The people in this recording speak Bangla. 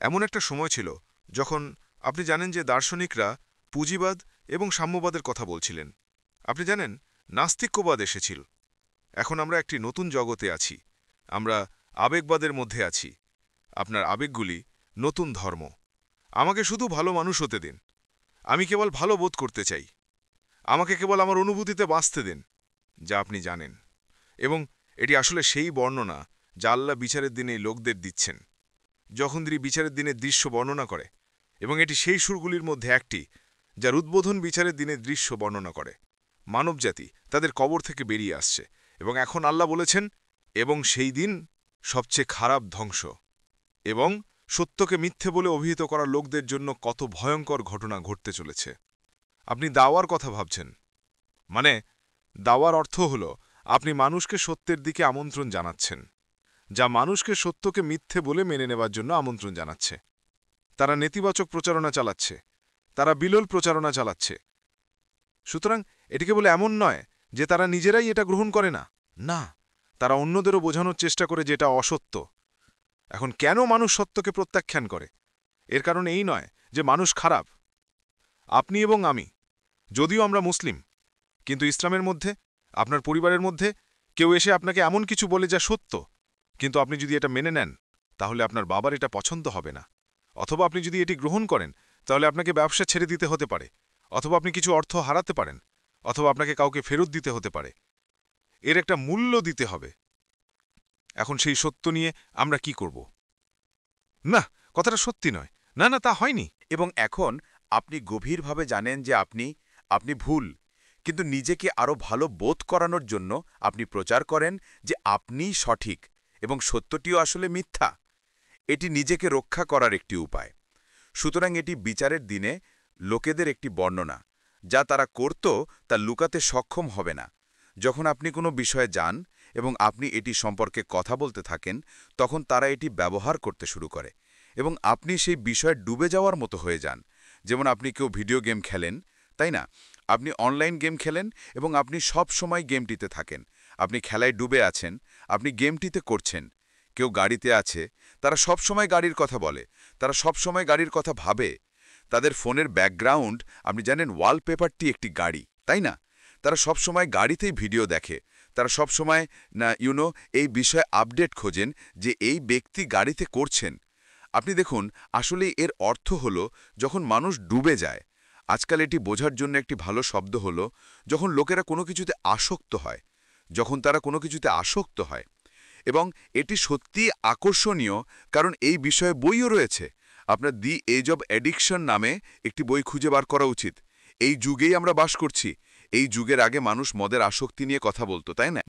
এমন একটা সময় ছিল যখন আপনি জানেন যে দার্শনিকরা পুঁজিবাদ এবং সাম্যবাদের কথা বলছিলেন। আপনি জানেন নাস্তিক্যবাদ এসেছিল। এখন আমরা একটি নতুন জগতে আছি। আমরা আবেগবাদের মধ্যে আছি। আপনার আবেগগুলি নতুন ধর্ম। আমাকে শুধু ভালো মানুষ হতে দিন। আমি কেবল ভালো বোধ করতে চাই। আমাকে কেবল আমার অনুভূতিতে বাঁচতে দিন, যা আপনি জানেন। এবং এটি আসলে সেই বর্ণনা যা আল্লাহ বিচারের দিনে এই লোকদের দিচ্ছেন। যখন তিনি বিচারের দিনের দৃশ্য বর্ণনা করে, এবং এটি সেই সুরগুলির মধ্যে একটি যার উদ্বোধন বিচারের দিনের দৃশ্য বর্ণনা করে। মানবজাতি তাদের কবর থেকে বেরিয়ে আসছে, এবং এখন আল্লাহ বলেছেন, এবং সেই দিন সবচেয়ে খারাপ ধ্বংস, এবং সত্যকে মিথ্যে বলে অভিহিত করা লোকদের জন্য কত ভয়ঙ্কর ঘটনা ঘটতে চলেছে। আপনি দাওয়ার কথা ভাবছেন, মানে দাওয়ার অর্থ হল আপনি মানুষকে সত্যের দিকে আমন্ত্রণ জানাচ্ছেন, যা মানুষকে সত্যকে মিথ্যে বলে মেনে নেবার জন্য আমন্ত্রণ জানাচ্ছে। তারা নেতিবাচক প্রচারণা চালাচ্ছে, তারা বিলোল প্রচারণা চালাচ্ছে। সুতরাং এটি কেবল এমন নয় যে তারা নিজেরাই এটা গ্রহণ করে না, না, তারা অন্যদেরও বোঝানোর চেষ্টা করে যে এটা অসত্য। এখন কেন মানুষ সত্যকে প্রত্যাখ্যান করে? এর কারণ এই নয় যে মানুষ খারাপ। আপনি এবং আমি, যদিও আমরা মুসলিম, কিন্তু ইসলামের মধ্যে, আপনার পরিবারের মধ্যে কেউ এসে আপনাকে এমন কিছু বলে যা সত্য, কিন্তু আপনি যদি এটা মেনে নেন, তাহলে আপনার বাবার এটা পছন্দ হবে না। অথবা আপনি যদি এটি গ্রহণ করেন, তাহলে আপনাকে ব্যবসা ছেড়ে দিতে হতে পারে, অথবা আপনি কিছু অর্থ হারাতে পারেন, অথবা আপনাকে কাউকে ফেরত দিতে হতে পারে। এর একটা মূল্য দিতে হবে। এখন সেই সত্য নিয়ে আমরা কি করব? না, কথাটা সত্যি নয়। না না, তা হয়নি। এবং এখন আপনি গভীরভাবে জানেন যে আপনি ভুল, কিন্তু নিজেকে আরও ভালো বোধ করানোর জন্য আপনি প্রচার করেন যে আপনিই সঠিক এবং সত্যটিও আসলে মিথ্যা। এটি নিজেকে রক্ষা করার একটি উপায়। সুতরাং এটি বিচারের দিনে লোকেদের একটি বর্ণনা, যা তারা করত তা লুকাতে সক্ষম হবে না। যখন আপনি কোনো বিষয়ে যান এবং আপনি এটি সম্পর্কে কথা বলতে থাকেন, তখন তারা এটি ব্যবহার করতে শুরু করে, এবং আপনি সেই বিষয়ে ডুবে যাওয়ার মতো হয়ে যান। যেমন আপনি কেউ ভিডিও গেম খেলেন, তাই না? আপনি অনলাইন গেম খেলেন এবং আপনি সব সময় গেমটিতে থাকেন। আপনি খেলায় ডুবে আছেন, আপনি গেমটিতে করছেন। কেউ গাড়িতে আছে, তারা সব সময় গাড়ির কথা বলে, তারা সব সময় গাড়ির কথা ভাবে। তাদের ফোনের ব্যাকগ্রাউন্ড, আপনি জানেন, ওয়ালপেপারটি একটি গাড়ি, তাই না? তারা সব সময় গাড়িতেই ভিডিও দেখে। তারা সব সময় এই বিষয়ে আপডেট খোঁজেন যে এই ব্যক্তি গাড়িতে করছেন। আপনি দেখুন, আসলে এর অর্থ হল যখন মানুষ ডুবে যায়। আজকাল এটি বোঝার জন্য একটি ভালো শব্দ হল যখন লোকেরা কোনো কিছুতে আসক্ত হয়, যখন তারা কোনো কিছুতে আসক্ত হয়। এবং এটি সত্যিই আকর্ষণীয়, কারণ এই বিষয়ে বইও রয়েছে। আপনার দি এজ অব অ্যাডিকশন নামে একটি বই খুঁজে বার করা উচিত। এই যুগেই আমরা বাস করছি। এই যুগের আগে মানুষ মদের আসক্তি নিয়ে কথা বলতো, তাই না?